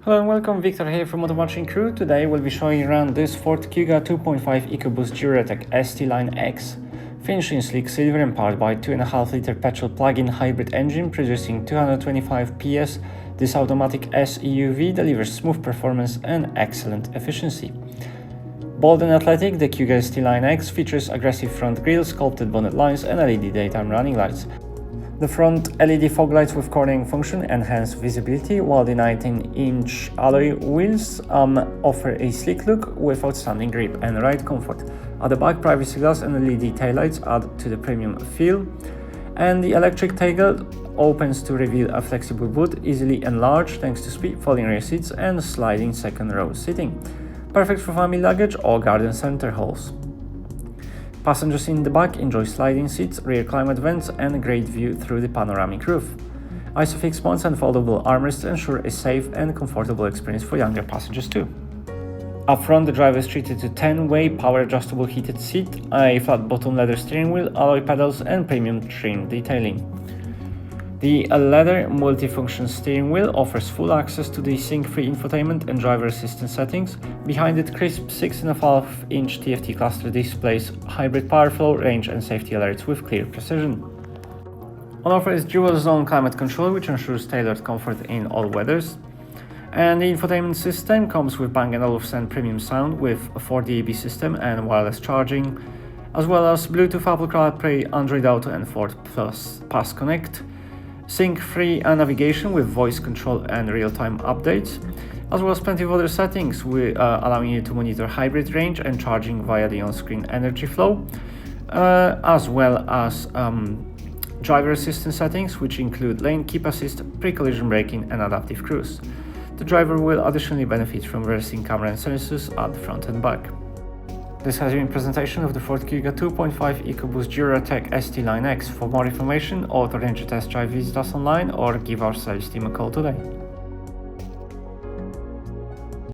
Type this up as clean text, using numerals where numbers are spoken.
Hello and welcome, Victor here from Automatching Crewe. Today we'll be showing you around this Ford Kuga 2.5 EcoBoost Duratec ST-Line X. Finished in sleek silver and powered by 2.5-litre petrol plug-in hybrid engine producing 225 PS, this automatic SUV delivers smooth performance and excellent efficiency. Bold and athletic, the Kuga ST-Line X features aggressive front grille, sculpted bonnet lines and LED daytime running lights. The front LED fog lights with cornering function enhance visibility, while the 19-inch alloy wheels offer a sleek look with outstanding grip and ride comfort. At the back, privacy glass and LED taillights add to the premium feel, and the electric tailgate opens to reveal a flexible boot, easily enlarged thanks to split folding rear seats and sliding second row seating. Perfect for family luggage or garden center halls. Passengers in the back enjoy sliding seats, rear climate vents and a great view through the panoramic roof. Isofix mounts and foldable armrests ensure a safe and comfortable experience for younger passengers too. Up front, the driver is treated to 10-way power-adjustable heated seat, a flat-bottom leather steering wheel, alloy pedals and premium trim detailing. The leather multifunction steering wheel offers full access to the sync-free infotainment and driver assistance settings. Behind it, crisp 6.5-inch TFT cluster displays hybrid power flow, range and safety alerts with clear precision. On offer is dual-zone climate control, which ensures tailored comfort in all weathers. And the infotainment system comes with Bang & Olufsen premium sound with a 4 DAB system and wireless charging, as well as Bluetooth, Apple CarPlay, Android Auto and Ford Plus Pass Connect. Sync-free navigation with voice control and real-time updates, as well as plenty of other settings allowing you to monitor hybrid range and charging via the on-screen energy flow, as well as driver assistance settings, which include lane keep assist, pre-collision braking and adaptive cruise. The driver will additionally benefit from reversing camera and sensors at the front and back. This has been a presentation of the Ford Kuga 2.5 EcoBoost Duratec ST-Line X. For more information or to arrange a test drive, visit us online or give our sales team a call today.